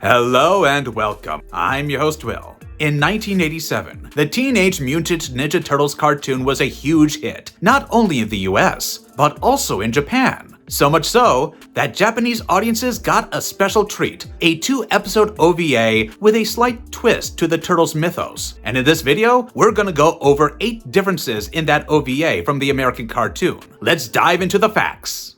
Hello and welcome. I'm your host, Will. In 1987, the Teenage Mutant Ninja Turtles cartoon was a huge hit, not only in the US, but also in Japan. So much so that Japanese audiences got a special treat, a 2-episode OVA with a slight twist to the Turtles mythos. And in this video, we're gonna go over 8 differences in that OVA from the American cartoon. Let's dive into the facts.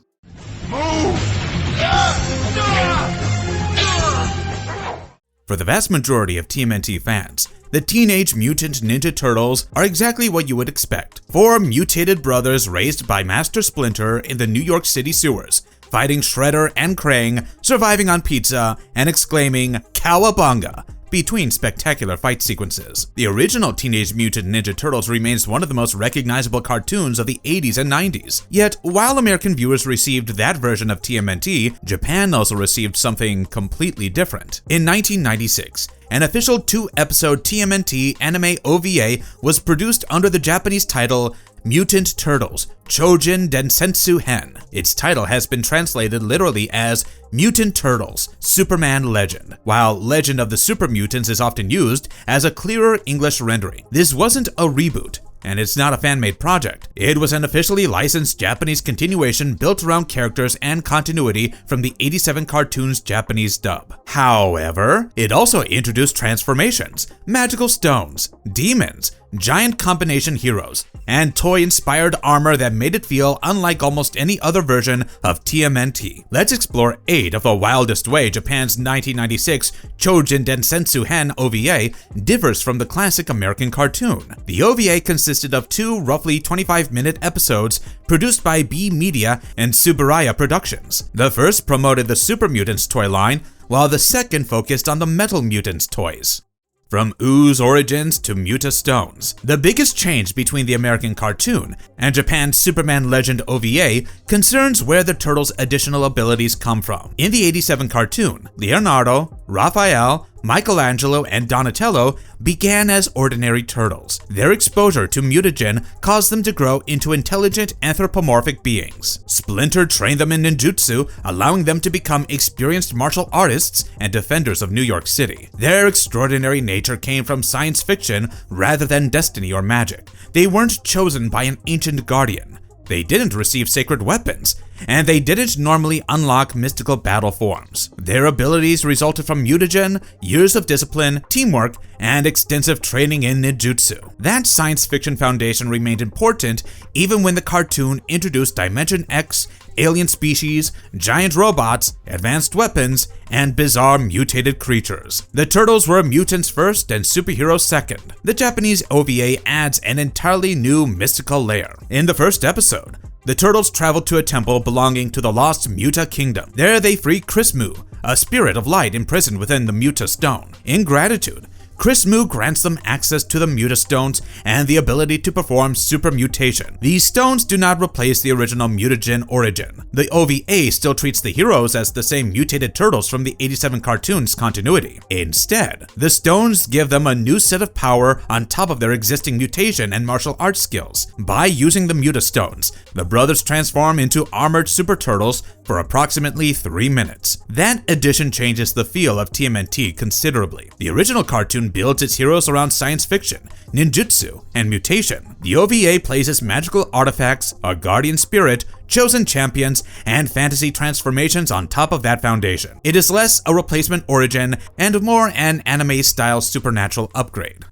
For the vast majority of TMNT fans, the Teenage Mutant Ninja Turtles are exactly what you would expect. 4 mutated brothers raised by Master Splinter in the New York City sewers, fighting Shredder and Krang, surviving on pizza, and exclaiming "Cowabunga" between spectacular fight sequences. The original Teenage Mutant Ninja Turtles remains one of the most recognizable cartoons of the 80s and 90s. Yet, while American viewers received that version of TMNT, Japan also received something completely different. In 1996, an official 2-episode TMNT anime OVA was produced under the Japanese title Mutant Turtles, Chōjin Densetsu-hen. Its title has been translated literally as Mutant Turtles, Superman Legend, while Legend of the Supermutants is often used as a clearer English rendering. This wasn't a reboot, and it's not a fan-made project. It was an officially licensed Japanese continuation built around characters and continuity from the 87 cartoon's Japanese dub. However, it also introduced transformations, magical stones, demons, giant combination heroes, and toy-inspired armor that made it feel unlike almost any other version of TMNT. Let's explore 8 of the wildest way Japan's 1996 Chōjin Densetsu-hen OVA differs from the classic American cartoon. The OVA consisted of 2 roughly 25-minute episodes produced by B Media and Tsuburaya Productions. The first promoted the Supermutants toy line, while the second focused on the Metal Mutants toys. From ooze origins to mutastones, the biggest change between the American cartoon and Japan's Superman Legend OVA concerns where the Turtles' additional abilities come from. In the 87 cartoon, Leonardo, Raphael, Michelangelo, and Donatello began as ordinary turtles. Their exposure to mutagen caused them to grow into intelligent anthropomorphic beings. Splinter trained them in ninjutsu, allowing them to become experienced martial artists and defenders of New York City. Their extraordinary nature came from science fiction rather than destiny or magic. They weren't chosen by an ancient guardian. They didn't receive sacred weapons, and they didn't normally unlock mystical battle forms. Their abilities resulted from mutagen, years of discipline, teamwork, and extensive training in ninjutsu. That science fiction foundation remained important even when the cartoon introduced Dimension X, alien species, giant robots, advanced weapons, and bizarre mutated creatures. The Turtles were mutants first and superheroes second. The Japanese OVA adds an entirely new mystical layer. In the first episode, the Turtles travel to a temple belonging to the lost Muta Kingdom. There they free Chrismu, a spirit of light imprisoned within the Muta Stone. In gratitude, Chrismu grants them access to the Mutastones and the ability to perform supermutation. These stones do not replace the original mutagen origin. The OVA still treats the heroes as the same mutated turtles from the 87 cartoon's continuity. Instead, the stones give them a new set of power on top of their existing mutation and martial arts skills. By using the Mutastones, the brothers transform into armored super turtles for approximately 3 minutes. That addition changes the feel of TMNT considerably. The original cartoon builds its heroes around science fiction, ninjutsu, and mutation. The OVA places magical artifacts, a guardian spirit, chosen champions, and fantasy transformations on top of that foundation. It is less a replacement origin and more an anime-style supernatural upgrade.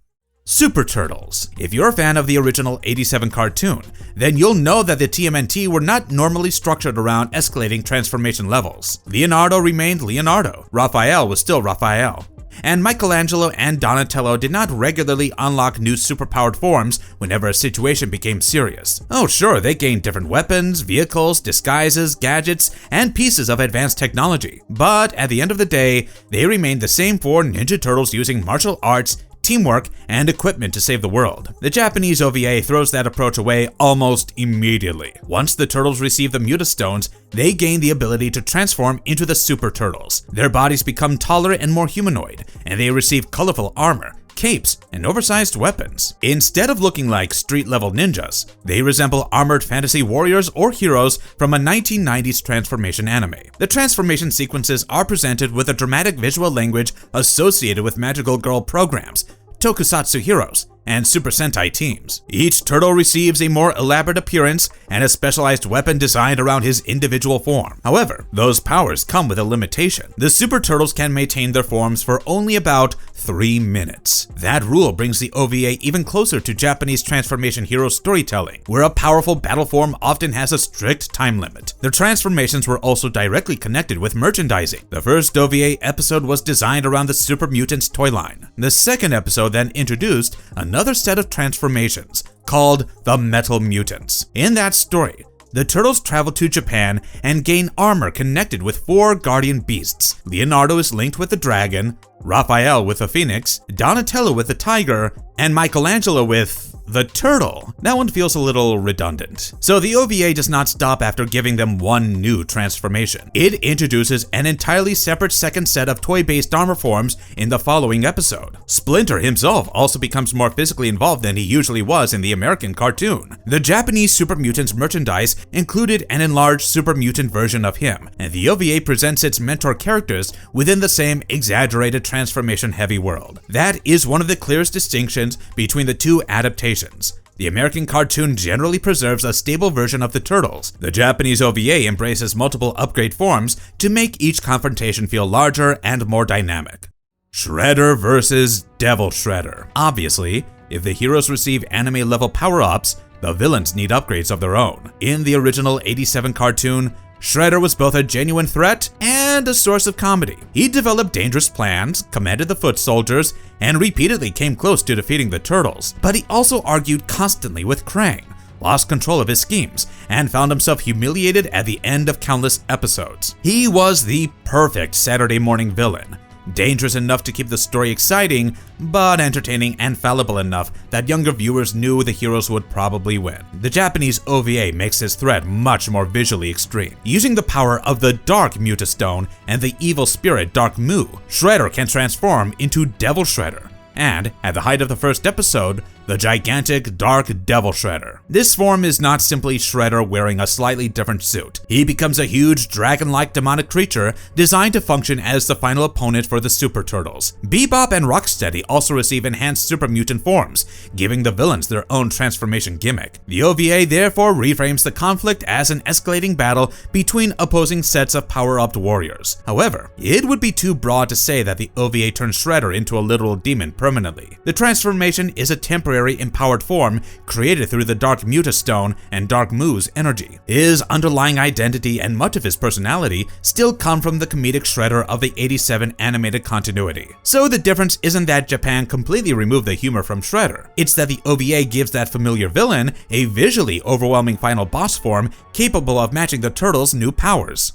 Super Turtles. If you're a fan of the original 87 cartoon, then you'll know that the TMNT were not normally structured around escalating transformation levels. Leonardo remained Leonardo, Raphael was still Raphael, and Michelangelo and Donatello did not regularly unlock new superpowered forms whenever a situation became serious. Oh sure, they gained different weapons, vehicles, disguises, gadgets, and pieces of advanced technology, but at the end of the day, they remained the same 4 Ninja Turtles using martial arts, teamwork, and equipment to save the world. The Japanese OVA throws that approach away almost immediately. Once the Turtles receive the Mutastones, they gain the ability to transform into the Super Turtles. Their bodies become taller and more humanoid, and they receive colorful armor, capes, and oversized weapons. Instead of looking like street-level ninjas, they resemble armored fantasy warriors or heroes from a 1990s transformation anime. The transformation sequences are presented with a dramatic visual language associated with magical girl programs, tokusatsu heroes, and Super Sentai teams. Each turtle receives a more elaborate appearance and a specialized weapon designed around his individual form. However, those powers come with a limitation. The Super Turtles can maintain their forms for only about 3 minutes. That rule brings the OVA even closer to Japanese transformation hero storytelling, where a powerful battle form often has a strict time limit. Their transformations were also directly connected with merchandising. The first OVA episode was designed around the Supermutants toy line. The second episode then introduced another set of transformations called the Metal Mutants. In that story, the Turtles travel to Japan and gain armor connected with 4 guardian beasts. Leonardo is linked with the dragon, Raphael with the phoenix, Donatello with the tiger, and Michelangelo with the turtle. That one feels a little redundant. So the OVA does not stop after giving them one new transformation. It introduces an entirely separate second set of toy-based armor forms in the following episode. Splinter himself also becomes more physically involved than he usually was in the American cartoon. The Japanese Super Mutants merchandise included an enlarged Super Mutant version of him, and the OVA presents its mentor characters within the same exaggerated transformation-heavy world. That is one of the clearest distinctions between the two adaptations. The American cartoon generally preserves a stable version of the Turtles. The Japanese OVA embraces multiple upgrade forms to make each confrontation feel larger and more dynamic. Shredder versus Devil Shredder. Obviously, if the heroes receive anime-level power-ups, the villains need upgrades of their own. In the original '87 cartoon, Shredder was both a genuine threat and a source of comedy. He developed dangerous plans, commanded the foot soldiers, and repeatedly came close to defeating the Turtles. But he also argued constantly with Krang, lost control of his schemes, and found himself humiliated at the end of countless episodes. He was the perfect Saturday morning villain. Dangerous enough to keep the story exciting, but entertaining and fallible enough that younger viewers knew the heroes would probably win. The Japanese OVA makes his threat much more visually extreme. Using the power of the Dark Mutastone and the evil spirit Dark Mu, Shredder can transform into Devil Shredder, and, at the height of the first episode, the gigantic Dark Devil Shredder. This form is not simply Shredder wearing a slightly different suit. He becomes a huge dragon-like demonic creature designed to function as the final opponent for the Super Turtles. Bebop and Rocksteady also receive enhanced super mutant forms, giving the villains their own transformation gimmick. The OVA therefore reframes the conflict as an escalating battle between opposing sets of power-upped warriors. However, it would be too broad to say that the OVA turns Shredder into a literal demon permanently. The transformation is a temporary empowered form created through the Dark Mutastone and Dark Mu's energy. His underlying identity and much of his personality still come from the comedic Shredder of the '87 animated continuity. So the difference isn't that Japan completely removed the humor from Shredder, it's that the OVA gives that familiar villain a visually overwhelming final boss form capable of matching the Turtles' new powers.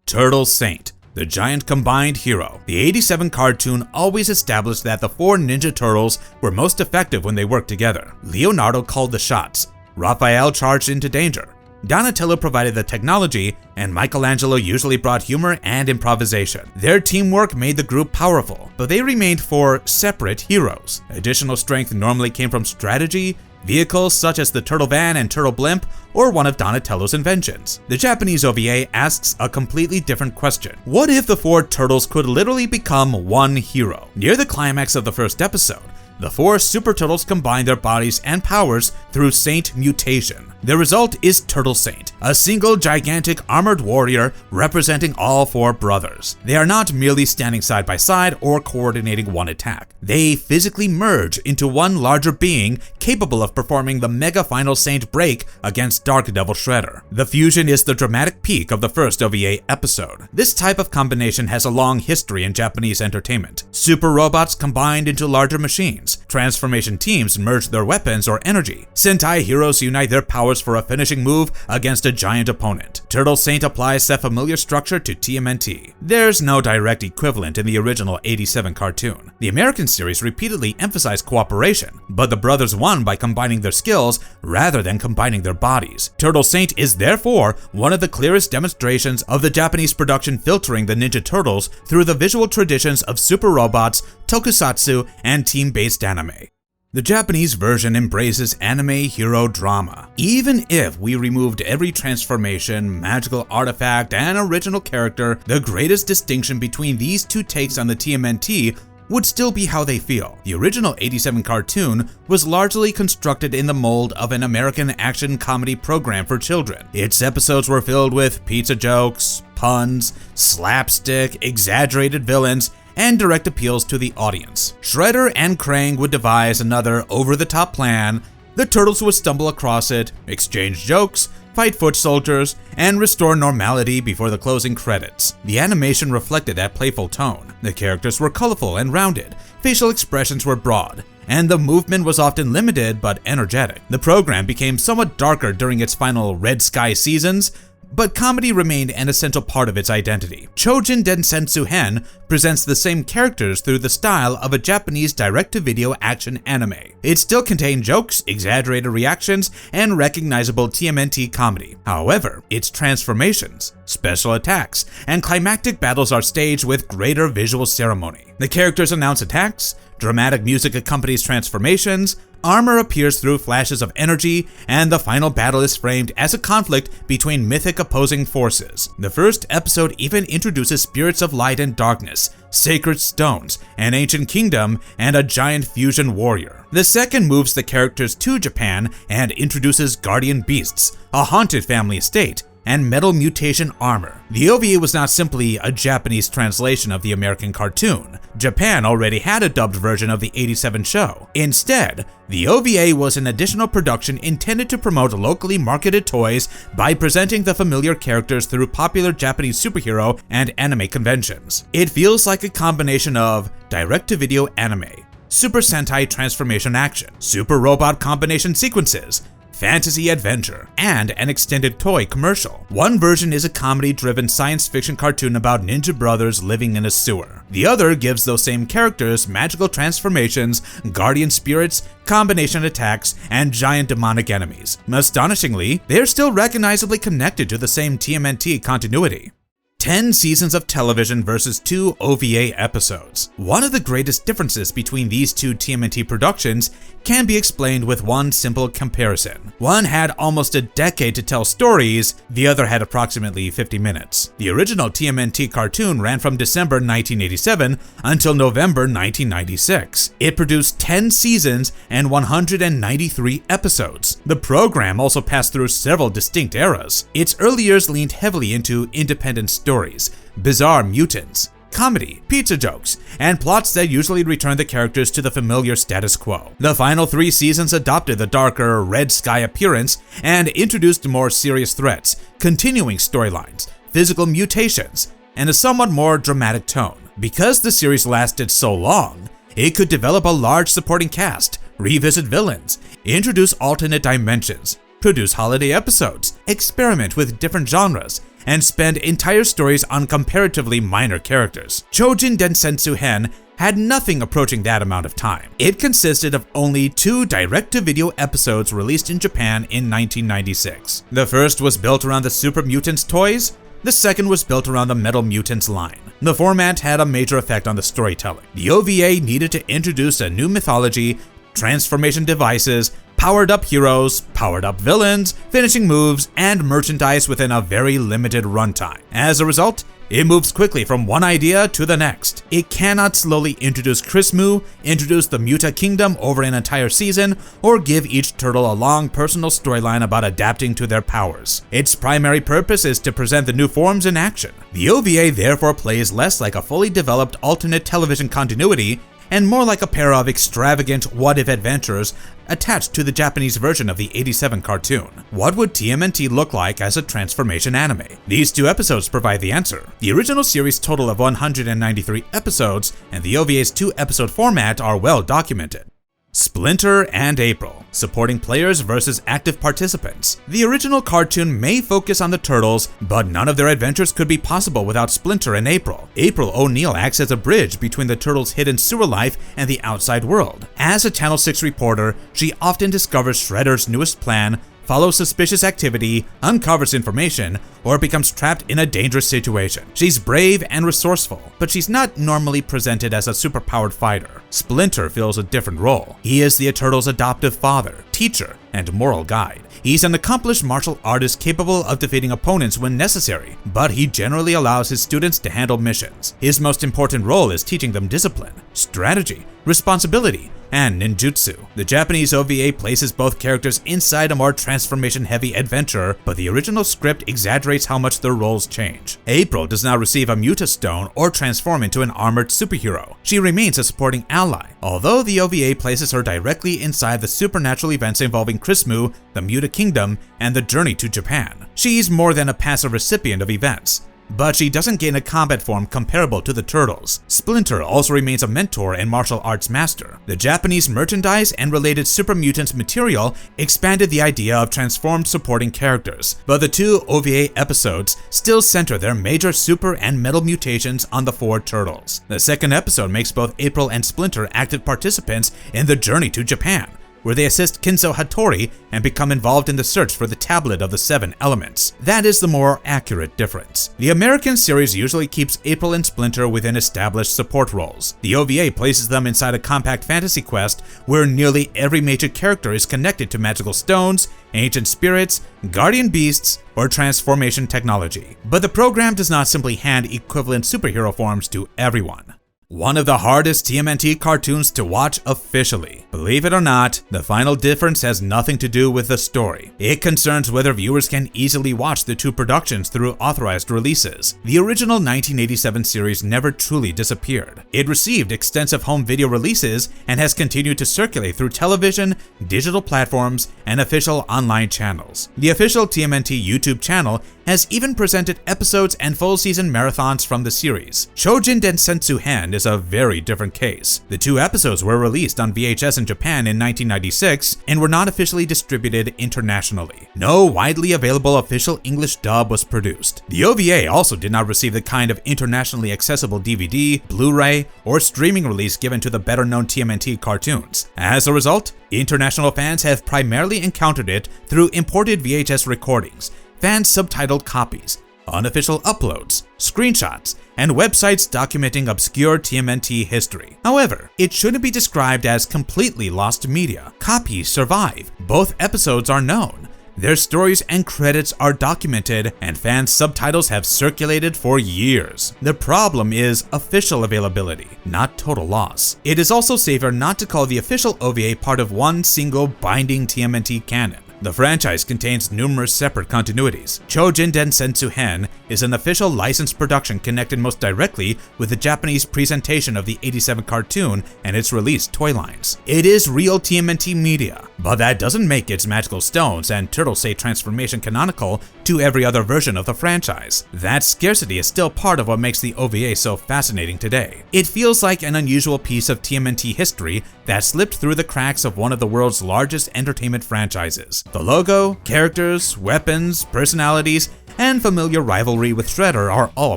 Turtle Saint, the giant combined hero. The '87 cartoon always established that the 4 Ninja Turtles were most effective when they worked together. Leonardo called the shots, Raphael charged into danger, Donatello provided the technology, and Michelangelo usually brought humor and improvisation. Their teamwork made the group powerful, but they remained 4 separate heroes. Additional strength normally came from strategy, vehicles such as the Turtle Van and Turtle Blimp, or one of Donatello's inventions. The Japanese OVA asks a completely different question. What if the 4 turtles could literally become one hero? Near the climax of the first episode, the 4 Super Turtles combine their bodies and powers through Saint Mutation. The result is Turtle Saint, a single gigantic armored warrior representing all 4 brothers. They are not merely standing side by side or coordinating one attack. They physically merge into one larger being capable of performing the Mega Final Saint break against Dark Devil Shredder. The fusion is the dramatic peak of the first OVA episode. This type of combination has a long history in Japanese entertainment. Super robots combined into larger machines. Transformation teams merge their weapons or energy. Sentai heroes unite their powers powers for a finishing move against a giant opponent. Turtle Saint applies that familiar structure to TMNT. There's no direct equivalent in the original '87 cartoon. The American series repeatedly emphasized cooperation, but the brothers won by combining their skills rather than combining their bodies. Turtle Saint is therefore one of the clearest demonstrations of the Japanese production filtering the Ninja Turtles through the visual traditions of super robots, tokusatsu, and team-based anime. The Japanese version embraces anime hero drama. Even if we removed every transformation, magical artifact, and original character, the greatest distinction between these two takes on the TMNT would still be how they feel. The original '87 cartoon was largely constructed in the mold of an American action comedy program for children. Its episodes were filled with pizza jokes, puns, slapstick, exaggerated villains, and direct appeals to the audience. Shredder and Krang would devise another over-the-top plan, the Turtles would stumble across it, exchange jokes, fight foot soldiers, and restore normality before the closing credits. The animation reflected that playful tone. The characters were colorful and rounded, facial expressions were broad, and the movement was often limited but energetic. The program became somewhat darker during its final Red Sky seasons, but comedy remained an essential part of its identity. Chōjin Densetsu-hen presents the same characters through the style of a Japanese direct-to-video action anime. It still contained jokes, exaggerated reactions, and recognizable TMNT comedy. However, its transformations, special attacks, and climactic battles are staged with greater visual ceremony. The characters announce attacks, dramatic music accompanies transformations, armor appears through flashes of energy, and the final battle is framed as a conflict between mythic opposing forces. The first episode even introduces spirits of light and darkness, sacred stones, an ancient kingdom, and a giant fusion warrior. The second moves the characters to Japan and introduces guardian beasts, a haunted family estate, and metal mutation armor. The OVA was not simply a Japanese translation of the American cartoon. Japan already had a dubbed version of the '87 show. Instead, the OVA was an additional production intended to promote locally marketed toys by presenting the familiar characters through popular Japanese superhero and anime conventions. It feels like a combination of direct-to-video anime, Super Sentai transformation action, super robot combination sequences, fantasy adventure, and an extended toy commercial. One version is a comedy-driven science fiction cartoon about ninja brothers living in a sewer. The other gives those same characters magical transformations, guardian spirits, combination attacks, and giant demonic enemies. Astonishingly, they are still recognizably connected to the same TMNT continuity. 10 seasons of television versus 2 OVA episodes. One of the greatest differences between these two TMNT productions can be explained with one simple comparison. One had almost a decade to tell stories, the other had approximately 50 minutes. The original TMNT cartoon ran from December 1987 until November 1996. It produced 10 seasons and 193 episodes. The program also passed through several distinct eras. Its early years leaned heavily into independent stories, bizarre mutants, comedy, pizza jokes, and plots that usually return the characters to the familiar status quo. The final 3 seasons adopted the darker Red Sky appearance and introduced more serious threats, continuing storylines, physical mutations, and a somewhat more dramatic tone. Because the series lasted so long, it could develop a large supporting cast, revisit villains, introduce alternate dimensions, produce holiday episodes, experiment with different genres, and spend entire stories on comparatively minor characters. Chōjin Densetsu-hen had nothing approaching that amount of time. It consisted of only 2 direct-to-video episodes released in Japan in 1996. The first was built around the Supermutants toys, the second was built around the Metal Mutants line. The format had a major effect on the storytelling. The OVA needed to introduce a new mythology, transformation devices, powered-up heroes, powered-up villains, finishing moves, and merchandise within a very limited runtime. As a result, it moves quickly from one idea to the next. It cannot slowly introduce Chrismu, introduce the Muta Kingdom over an entire season, or give each turtle a long personal storyline about adapting to their powers. Its primary purpose is to present the new forms in action. The OVA therefore plays less like a fully developed alternate television continuity and more like a pair of extravagant what-if adventures attached to the Japanese version of the '87 cartoon. What would TMNT look like as a transformation anime? These 2 episodes provide the answer. The original series' total of 193 episodes and the OVA's 2-episode format are well documented. Splinter and April, supporting players versus active participants. The original cartoon may focus on the Turtles, but none of their adventures could be possible without Splinter and April. April O'Neil acts as a bridge between the Turtles' hidden sewer life and the outside world. As a Channel 6 reporter, she often discovers Shredder's newest plan, follows suspicious activity, uncovers information, or becomes trapped in a dangerous situation. She's brave and resourceful, but she's not normally presented as a superpowered fighter. Splinter fills a different role. He is the Turtles' adoptive father, teacher, and moral guide. He's an accomplished martial artist capable of defeating opponents when necessary, but he generally allows his students to handle missions. His most important role is teaching them discipline, strategy, responsibility, and ninjutsu. The Japanese OVA places both characters inside a more transformation-heavy adventure, but the original script exaggerates how much their roles change. April does not receive a Mutastone or transform into an armored superhero. She remains a supporting ally, although the OVA places her directly inside the supernatural events involving Chrismu, the Muta Kingdom, and the journey to Japan. She's more than a passive recipient of events, but she doesn't gain a combat form comparable to the Turtles. Splinter also remains a mentor and martial arts master. The Japanese merchandise and related Supermutants material expanded the idea of transformed supporting characters, but the two OVA episodes still center their major super and metal mutations on the four Turtles. The second episode makes both April and Splinter active participants in the journey to Japan, where they assist Kinzo Hattori and become involved in the search for the tablet of the 7 elements. That is the more accurate difference. The American series usually keeps April and Splinter within established support roles. The OVA places them inside a compact fantasy quest where nearly every major character is connected to magical stones, ancient spirits, guardian beasts, or transformation technology. But the program does not simply hand equivalent superhero forms to everyone. One of the hardest TMNT cartoons to watch officially. Believe it or not, the final difference has nothing to do with the story. It concerns whether viewers can easily watch the two productions through authorized releases. The original 1987 series never truly disappeared. It received extensive home video releases and has continued to circulate through television, digital platforms, and official online channels. The official TMNT YouTube channel has even presented episodes and full season marathons from the series. Chōjin Densetsu-hen is a very different case. The two episodes were released on VHS in Japan in 1996 and were not officially distributed internationally. No widely available official English dub was produced. The OVA also did not receive the kind of internationally accessible DVD, Blu-ray, or streaming release given to the better-known TMNT cartoons. As a result, international fans have primarily encountered it through imported VHS recordings, fan subtitled copies, unofficial uploads, screenshots, and websites documenting obscure TMNT history. However, it shouldn't be described as completely lost media. Copies survive. Both episodes are known. Their stories and credits are documented, and fan subtitles have circulated for years. The problem is official availability, not total loss. It is also safer not to call the official OVA part of one single binding TMNT canon. The franchise contains numerous separate continuities. Chōjin Densetsu-hen is an official licensed production connected most directly with the Japanese presentation of the '87 cartoon and its released toy lines. It is real TMNT media, but that doesn't make its magical stones and Turtle-say transformation canonical to every other version of the franchise. That scarcity is still part of what makes the OVA so fascinating today. It feels like an unusual piece of TMNT history that slipped through the cracks of one of the world's largest entertainment franchises. The logo, characters, weapons, personalities, and familiar rivalry with Shredder are all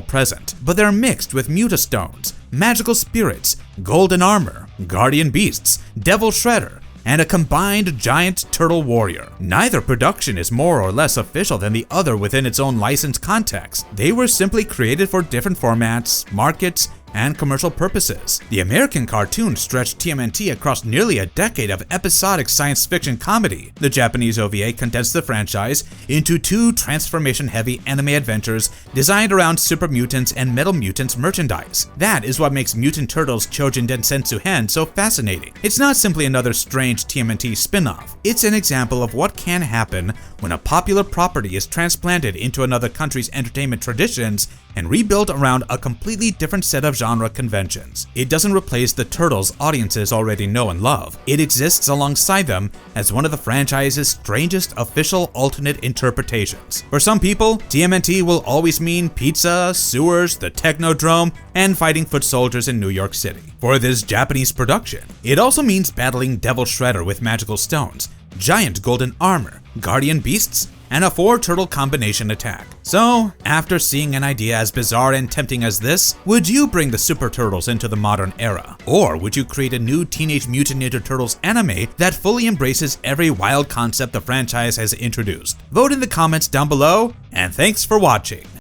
present, but they're mixed with mutastones, magical spirits, golden armor, guardian beasts, devil Shredder, and a combined giant turtle warrior. Neither production is more or less official than the other within its own licensed context. They were simply created for different formats, markets, and commercial purposes. The American cartoon stretched TMNT across nearly a decade of episodic science fiction comedy. The Japanese OVA condensed the franchise into two transformation-heavy anime adventures designed around Supermutants and Metal Mutants merchandise. That is what makes Mutant Turtles Chōjin Densetsu-hen so fascinating. It's not simply another strange TMNT spin-off. It's an example of what can happen when a popular property is transplanted into another country's entertainment traditions and rebuilt around a completely different set of genre conventions. It doesn't replace the Turtles audiences already know and love. It exists alongside them as one of the franchise's strangest official alternate interpretations. For some people, TMNT will always mean pizza, sewers, the Technodrome, and fighting foot soldiers in New York City. For this Japanese production, it also means battling Devil Shredder with magical stones, giant golden armor, guardian beasts, and a 4-turtle combination attack. So, after seeing an idea as bizarre and tempting as this, would you bring the Super Turtles into the modern era? Or would you create a new Teenage Mutant Ninja Turtles anime that fully embraces every wild concept the franchise has introduced? Vote in the comments down below, and thanks for watching!